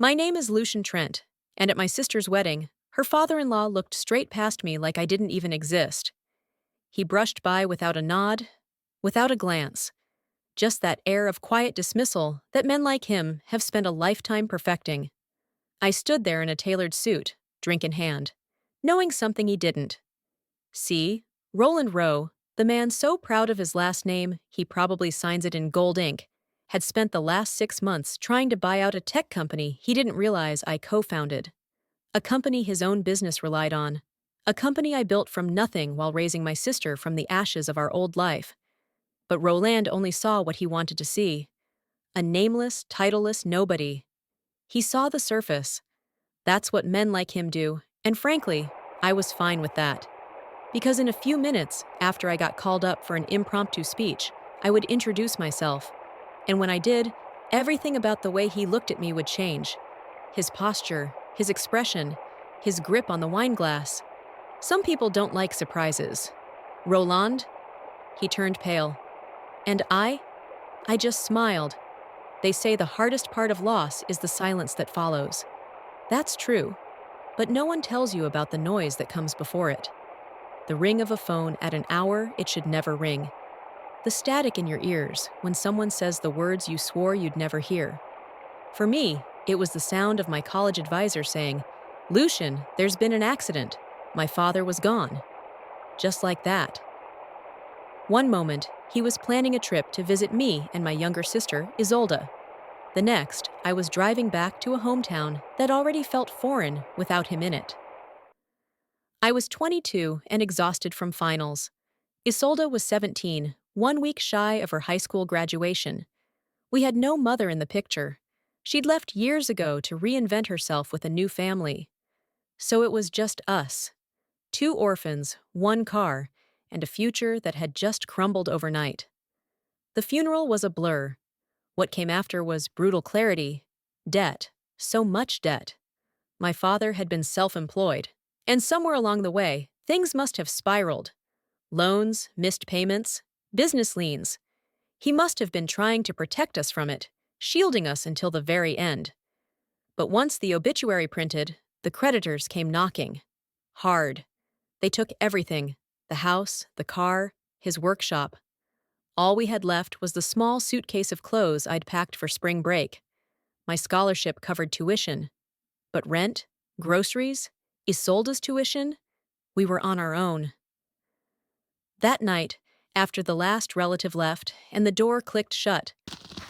My name is Lucian Trent, and at my sister's wedding, her father-in-law looked straight past me like I didn't even exist. He brushed by without a nod, without a glance, just that air of quiet dismissal that men like him have spent a lifetime perfecting. I stood there in a tailored suit, drink in hand, knowing something he didn't. See, Roland Rowe, the man so proud of his last name he probably signs it in gold ink, had spent the last 6 months trying to buy out a tech company he didn't realize I co-founded. A company his own business relied on. A company I built from nothing while raising my sister from the ashes of our old life. But Roland only saw what he wanted to see. A nameless, titleless nobody. He saw the surface. That's what men like him do, and frankly, I was fine with that. Because in a few minutes, after I got called up for an impromptu speech, I would introduce myself. And when I did, everything about the way he looked at me would change. His posture, his expression, his grip on the wine glass. Some people don't like surprises. Roland? He turned pale. And I just smiled. They say the hardest part of loss is the silence that follows. That's true. But no one tells you about the noise that comes before it. The ring of a phone at an hour it should never ring. The static in your ears when someone says the words you swore you'd never hear. For me, it was the sound of my college advisor saying, "Lucian, there's been an accident. My father was gone." Just like that. One moment, he was planning a trip to visit me and my younger sister, Isolde. The next, I was driving back to a hometown that already felt foreign without him in it. I was 22 and exhausted from finals. Isolde was 17, 1 week shy of her high school graduation. We had no mother in the picture. She'd left years ago to reinvent herself with a new family. So it was just us. 2 orphans, 1 car, and a future that had just crumbled overnight. The funeral was a blur. What came after was brutal clarity, debt, so much debt. My father had been self-employed, and somewhere along the way, things must have spiraled. Loans, missed payments, business liens. He must have been trying to protect us from it, shielding us until the very end. But once the obituary printed, the creditors came knocking. Hard. They took everything, the house, the car, his workshop. All we had left was the small suitcase of clothes I'd packed for spring break. My scholarship covered tuition. But rent, groceries, Isolde's tuition, we were on our own. That night, after the last relative left and the door clicked shut,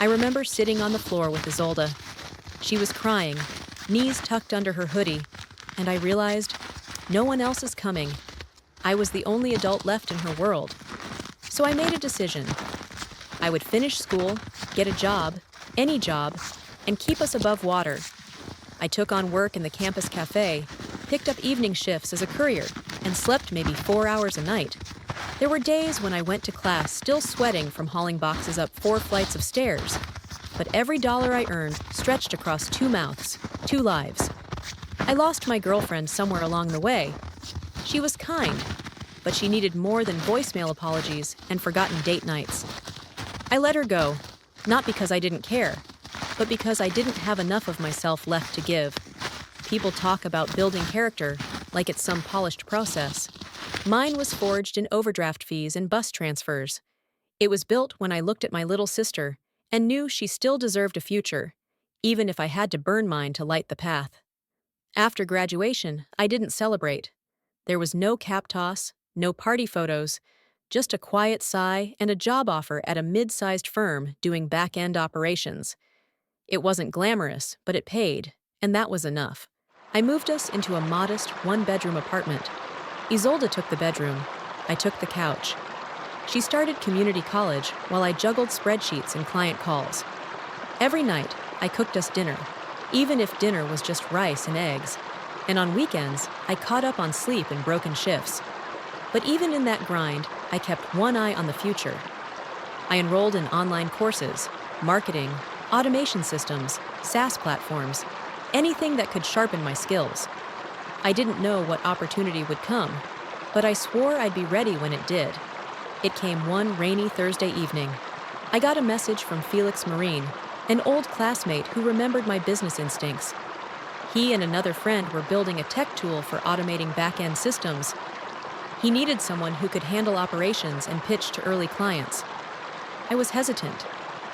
I remember sitting on the floor with Isolde. She was crying, knees tucked under her hoodie, and I realized no one else is coming. I was the only adult left in her world. So I made a decision. I would finish school, get a job, any job, and keep us above water. I took on work in the campus cafe, picked up evening shifts as a courier, and slept maybe 4 hours a night. There were days when I went to class still sweating from hauling boxes up 4 flights of stairs. But every dollar I earned stretched across 2 mouths, 2 lives. I lost my girlfriend somewhere along the way. She was kind, but she needed more than voicemail apologies and forgotten date nights. I let her go, not because I didn't care, but because I didn't have enough of myself left to give. People talk about building character like it's some polished process. Mine was forged in overdraft fees and bus transfers. It was built when I looked at my little sister and knew she still deserved a future, even if I had to burn mine to light the path. After graduation, I didn't celebrate. There was no cap toss, no party photos, just a quiet sigh and a job offer at a mid-sized firm doing back-end operations. It wasn't glamorous, but it paid, and that was enough. I moved us into a modest 1-bedroom apartment. Isolde took the bedroom. I took the couch. She started community college while I juggled spreadsheets and client calls. Every night, I cooked us dinner, even if dinner was just rice and eggs. And on weekends, I caught up on sleep and broken shifts. But even in that grind, I kept one eye on the future. I enrolled in online courses, marketing, automation systems, SaaS platforms, anything that could sharpen my skills. I didn't know what opportunity would come, but I swore I'd be ready when it did. It came one rainy Thursday evening. I got a message from Felix Marine, An old classmate who remembered my business instincts. He and another friend were building a tech tool for automating back-end systems. He needed someone who could handle operations and pitch to early clients. I was hesitant.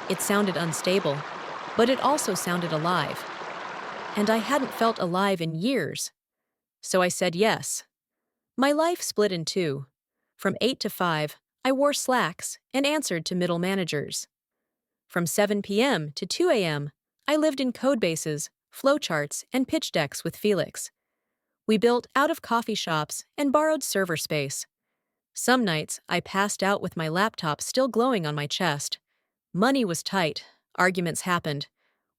It sounded unstable, but it also sounded alive. And I hadn't felt alive in years. So I said yes. My life split in two. From 8 to 5, I wore slacks and answered to middle managers. From 7 p.m. to 2 a.m., I lived in codebases, flowcharts, and pitch decks with Felix. We built out of coffee shops and borrowed server space. Some nights, I passed out with my laptop still glowing on my chest. Money was tight. Arguments happened.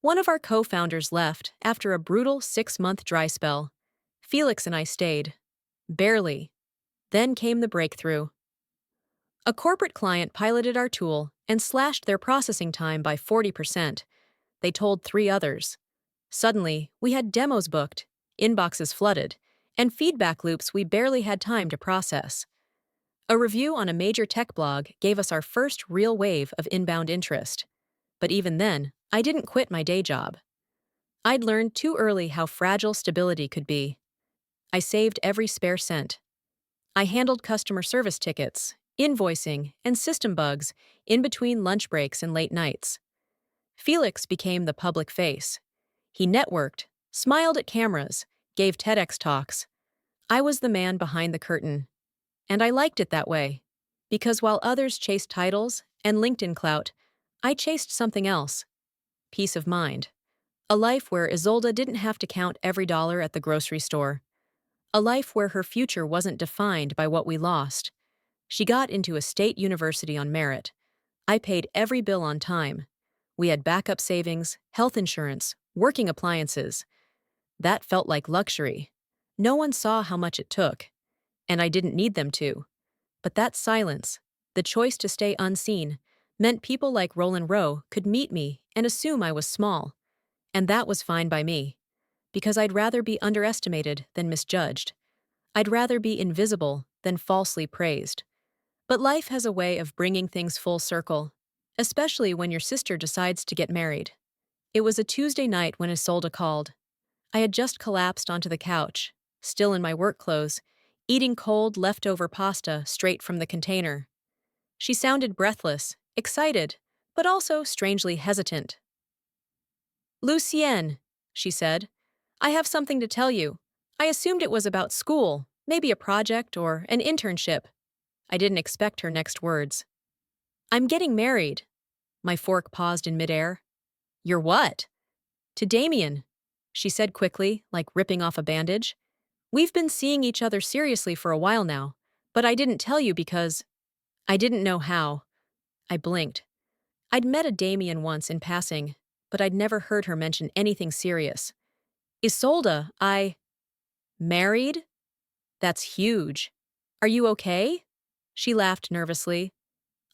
One of our co-founders left after a brutal 6-month dry spell. Felix and I stayed. Barely. Then came the breakthrough. A corporate client piloted our tool and slashed their processing time by 40%. They told 3 others. Suddenly, we had demos booked, inboxes flooded, and feedback loops we barely had time to process. A review on a major tech blog gave us our first real wave of inbound interest. But even then, I didn't quit my day job. I'd learned too early how fragile stability could be. I saved every spare cent. I handled customer service tickets, invoicing, and system bugs in between lunch breaks and late nights. Felix became the public face. He networked, smiled at cameras, gave TEDx talks. I was the man behind the curtain. And I liked it that way. Because while others chased titles and LinkedIn clout, I chased something else. Peace of mind. A life where Isolde didn't have to count every dollar at the grocery store. A life where her future wasn't defined by what we lost. She got into a state university on merit. I paid every bill on time. We had backup savings, health insurance, working appliances. That felt like luxury. No one saw how much it took. And I didn't need them to. But that silence, the choice to stay unseen, meant people like Roland Rowe could meet me and assume I was small. And that was fine by me. Because I'd rather be underestimated than misjudged. I'd rather be invisible than falsely praised. But life has a way of bringing things full circle, especially when your sister decides to get married. It was a Tuesday night when Isolde called. I had just collapsed onto the couch, still in my work clothes, eating cold, leftover pasta straight from the container. She sounded breathless, excited, but also strangely hesitant. "Lucienne," she said, "I have something to tell you. I assumed it was about school, maybe a project or an internship." I didn't expect her next words. "I'm getting married." My fork paused in midair. "You're what?" "To Damien," she said quickly, like ripping off a bandage. "We've been seeing each other seriously for a while now, but I didn't tell you because I didn't know how." I blinked. I'd met a Damien once in passing, but I'd never heard her mention anything serious. "Isolde, married? That's huge. Are you okay?" She laughed nervously.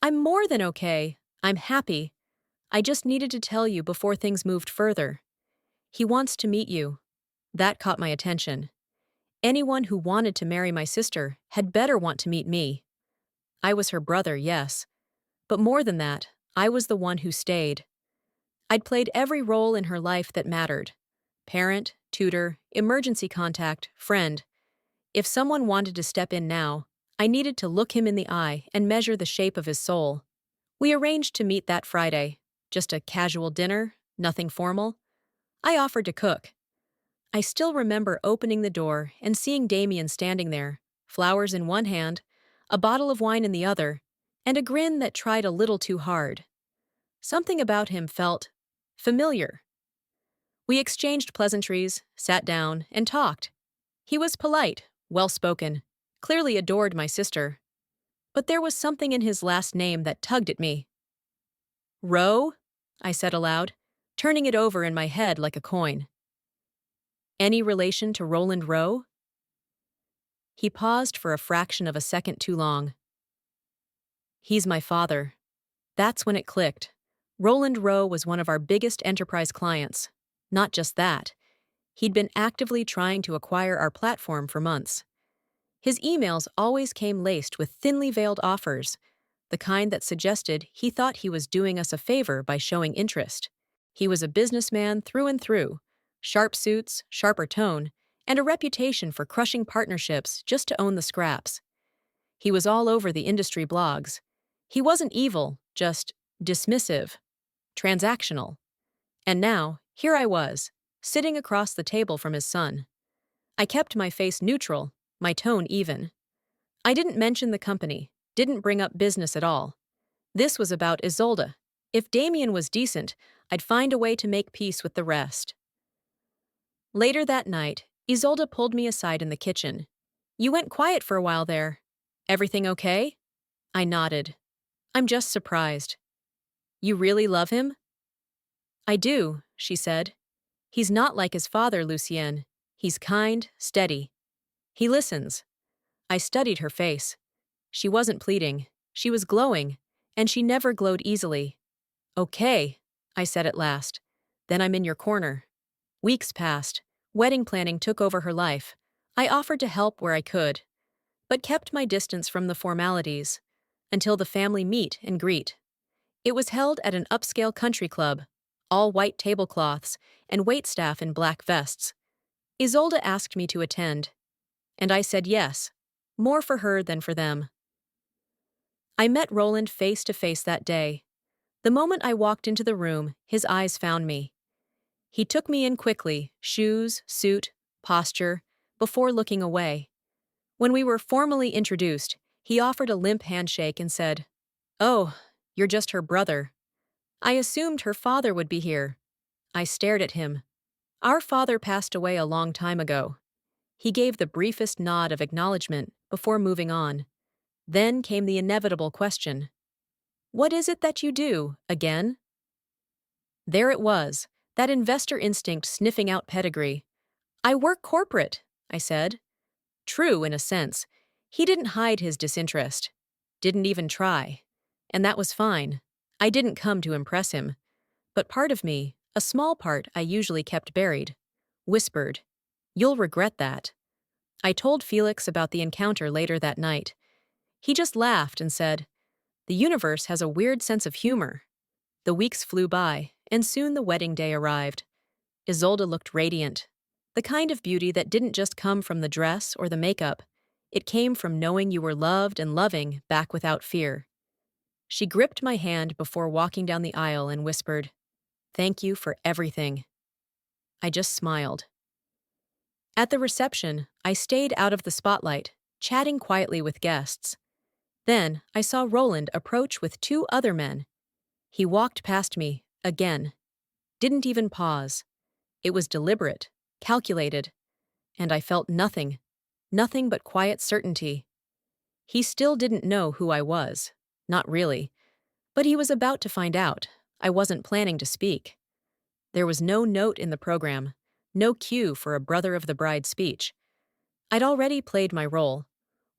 "I'm more than okay. I'm happy. I just needed to tell you before things moved further. He wants to meet you." That caught my attention. Anyone who wanted to marry my sister had better want to meet me. I was her brother, yes. But more than that, I was the one who stayed. I'd played every role in her life that mattered. Parent, tutor, emergency contact, friend. If someone wanted to step in now, I needed to look him in the eye and measure the shape of his soul. We arranged to meet that Friday. Just a casual dinner, nothing formal. I offered to cook. I still remember opening the door and seeing Damien standing there, flowers in one hand, a bottle of wine in the other, and a grin that tried a little too hard. Something about him felt familiar. We exchanged pleasantries, sat down, and talked. He was polite, well-spoken, clearly adored my sister. But there was something in his last name that tugged at me. "Rowe?" I said aloud, turning it over in my head like a coin. "Any relation to Roland Rowe?" He paused for a fraction of a second too long. "He's my father." That's when it clicked. Roland Rowe was one of our biggest enterprise clients. Not just that. He'd been actively trying to acquire our platform for months. His emails always came laced with thinly veiled offers, the kind that suggested he thought he was doing us a favor by showing interest. He was a businessman through and through, sharp suits, sharper tone, and a reputation for crushing partnerships just to own the scraps. He was all over the industry blogs. He wasn't evil, just dismissive, transactional. And now, here I was, sitting across the table from his son. I kept my face neutral, my tone even. I didn't mention the company, didn't bring up business at all. This was about Isolde. If Damien was decent, I'd find a way to make peace with the rest. Later that night, Isolde pulled me aside in the kitchen. You went quiet for a while there. Everything okay? I nodded. I'm just surprised. You really love him? I do, she said. He's not like his father, Lucien. He's kind, steady. He listens. I studied her face. She wasn't pleading. She was glowing, and she never glowed easily. Okay, I said at last. Then I'm in your corner. Weeks passed. Wedding planning took over her life. I offered to help where I could, but kept my distance from the formalities until the family meet and greet. It was held at an upscale country club, all white tablecloths and waitstaff in black vests. Isolde asked me to attend, and I said yes, more for her than for them. I met Roland face to face that day. The moment I walked into the room, his eyes found me. He took me in quickly, shoes, suit, posture, before looking away. When we were formally introduced, he offered a limp handshake and said, "Oh, you're just her brother." I assumed her father would be here. I stared at him. Our father passed away a long time ago. He gave the briefest nod of acknowledgement before moving on. Then came the inevitable question. What is it that you do, again? There it was, that investor instinct sniffing out pedigree. I work corporate, I said. True, in a sense. He didn't hide his disinterest. Didn't even try. And that was fine. I didn't come to impress him. But part of me, a small part I usually kept buried, whispered, "You'll regret that." I told Felix about the encounter later that night. He just laughed and said, "The universe has a weird sense of humor." The weeks flew by, and soon the wedding day arrived. Isolde looked radiant. The kind of beauty that didn't just come from the dress or the makeup. It came from knowing you were loved and loving back without fear. She gripped my hand before walking down the aisle and whispered, "Thank you for everything." I just smiled. At the reception, I stayed out of the spotlight, chatting quietly with guests. Then I saw Roland approach with two other men. He walked past me, again. Didn't even pause. It was deliberate, calculated, and I felt nothing but quiet certainty. He still didn't know who I was. Not really. But he was about to find out. I wasn't planning to speak. There was no note in the program, no cue for a brother of the bride speech. I'd already played my role,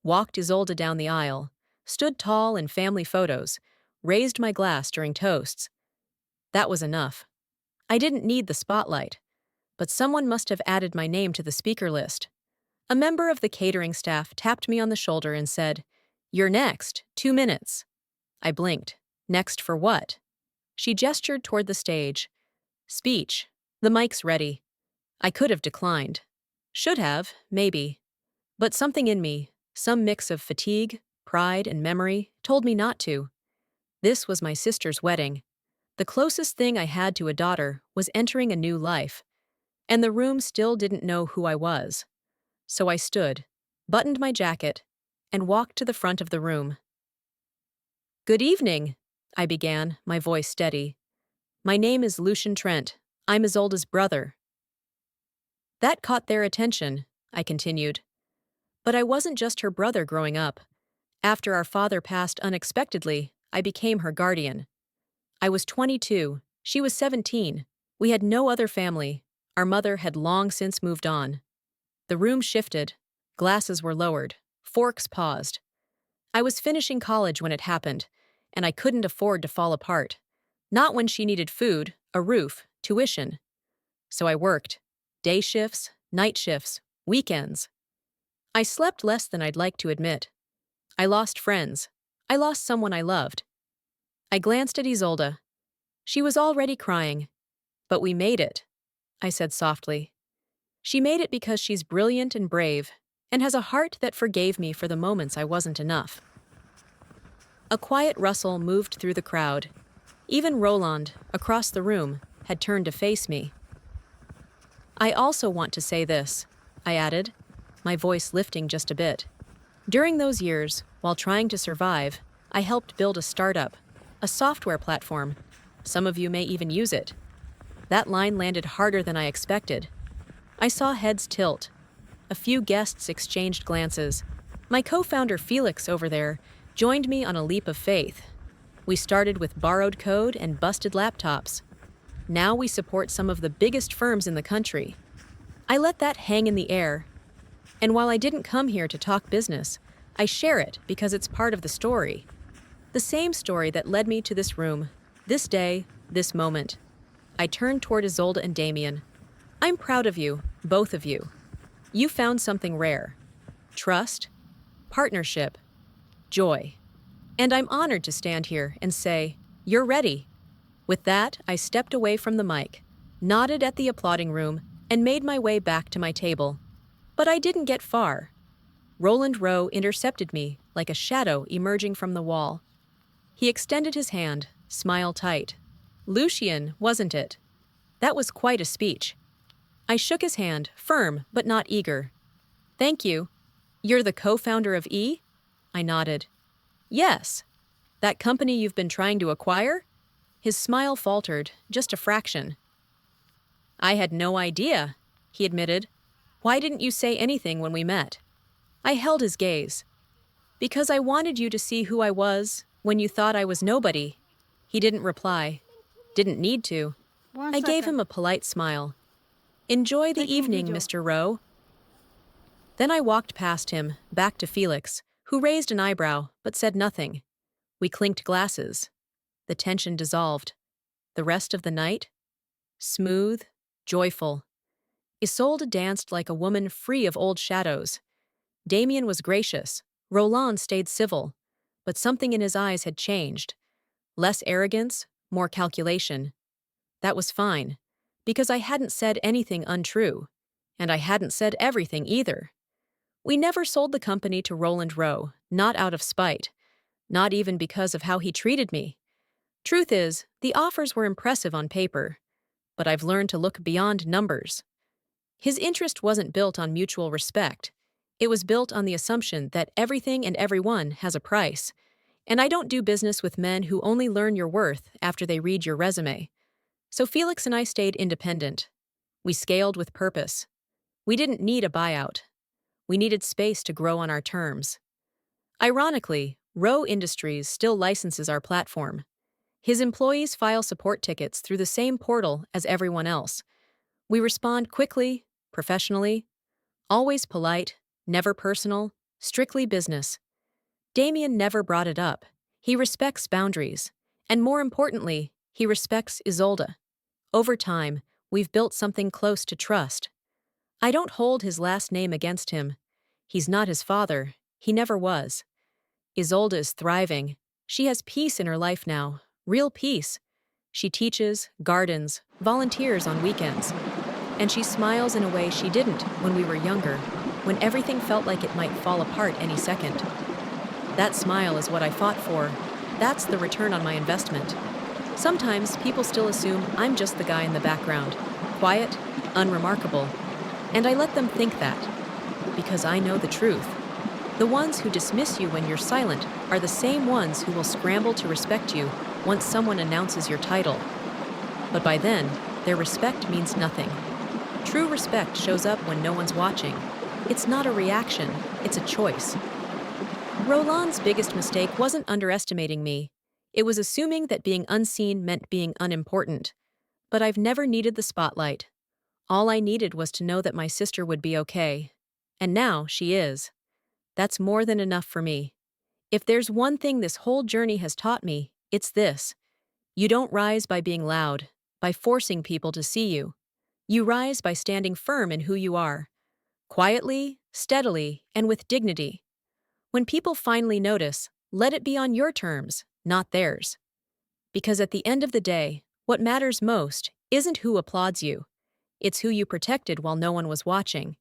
walked Isolde down the aisle, stood tall in family photos, raised my glass during toasts. That was enough. I didn't need the spotlight, but someone must have added my name to the speaker list. A member of the catering staff tapped me on the shoulder and said, "You're next, 2 minutes." I blinked. Next for what? She gestured toward the stage. Speech. The mic's ready. I could have declined. Should have, maybe. But something in me, some mix of fatigue, pride, and memory, told me not to. This was my sister's wedding. The closest thing I had to a daughter was entering a new life. And the room still didn't know who I was. So I stood, buttoned my jacket, and walked to the front of the room. "Good evening," I began, my voice steady. "My name is Lucian Trent. I'm Isolde's brother." That caught their attention, I continued. But I wasn't just her brother growing up. After our father passed unexpectedly, I became her guardian. I was 22, she was 17. We had no other family. Our mother had long since moved on. The room shifted. Glasses were lowered. Forks paused. I was finishing college when it happened, and I couldn't afford to fall apart. Not when she needed food, a roof, tuition. So I worked. Day shifts, night shifts, weekends. I slept less than I'd like to admit. I lost friends. I lost someone I loved. I glanced at Isolde. She was already crying. But we made it, I said softly. She made it because she's brilliant and brave, and has a heart that forgave me for the moments I wasn't enough. A quiet rustle moved through the crowd. Even Roland, across the room, had turned to face me. I also want to say this, I added, my voice lifting just a bit. During those years, while trying to survive, I helped build a startup, a software platform. Some of you may even use it. That line landed harder than I expected. I saw heads tilt. A few guests exchanged glances. My co-founder Felix over there joined me on a leap of faith. We started with borrowed code and busted laptops. Now we support some of the biggest firms in the country. I let that hang in the air. And while I didn't come here to talk business, I share it because it's part of the story. The same story that led me to this room, this day, this moment. I turned toward Isolde and Damien. I'm proud of you, both of you. You found something rare. Trust, partnership, joy. And I'm honored to stand here and say, you're ready. With that, I stepped away from the mic, nodded at the applauding room, and made my way back to my table. But I didn't get far. Roland Rowe intercepted me like a shadow emerging from the wall. He extended his hand, smile tight. Lucian, wasn't it? That was quite a speech. I shook his hand, firm but not eager. Thank you. You're the co-founder of E? I nodded. Yes. That company you've been trying to acquire? His smile faltered, just a fraction. I had no idea, he admitted. Why didn't you say anything when we met? I held his gaze. Because I wanted you to see who I was when you thought I was nobody. He didn't reply. Didn't need to. I gave him a polite smile. Enjoy the evening, Mr. Rowe. Then I walked past him, back to Felix, who raised an eyebrow but said nothing. We clinked glasses. The tension dissolved. The rest of the night? Smooth, joyful. Isolde danced like a woman free of old shadows. Damien was gracious. Roland stayed civil. But something in his eyes had changed. Less arrogance, more calculation. That was fine, because I hadn't said anything untrue. And I hadn't said everything either. We never sold the company to Roland Rowe, not out of spite. Not even because of how he treated me. Truth is, the offers were impressive on paper. But I've learned to look beyond numbers. His interest wasn't built on mutual respect. It was built on the assumption that everything and everyone has a price. And I don't do business with men who only learn your worth after they read your resume. So Felix and I stayed independent. We scaled with purpose. We didn't need a buyout. We needed space to grow on our terms. Ironically, Rowe Industries still licenses our platform. His employees file support tickets through the same portal as everyone else. We respond quickly, professionally, always polite, never personal, strictly business. Damien never brought it up. He respects boundaries. And more importantly, he respects Isolde. Over time, we've built something close to trust. I don't hold his last name against him. He's not his father. He never was. Isolde is thriving. She has peace in her life now. Real peace. She teaches, gardens, volunteers on weekends. And she smiles in a way she didn't when we were younger, when everything felt like it might fall apart any second. That smile is what I fought for. That's the return on my investment. Sometimes people still assume I'm just the guy in the background, quiet, unremarkable. And I let them think that, because I know the truth. The ones who dismiss you when you're silent are the same ones who will scramble to respect you once someone announces your title. But by then, their respect means nothing. True respect shows up when no one's watching. It's not a reaction, it's a choice. Roland's biggest mistake wasn't underestimating me. It was assuming that being unseen meant being unimportant. But I've never needed the spotlight. All I needed was to know that my sister would be okay. And now she is. That's more than enough for me. If there's one thing this whole journey has taught me, it's this. You don't rise by being loud, by forcing people to see you. You rise by standing firm in who you are. Quietly, steadily, and with dignity. When people finally notice, let it be on your terms, not theirs. Because at the end of the day, what matters most, isn't who applauds you, it's who you protected while no one was watching.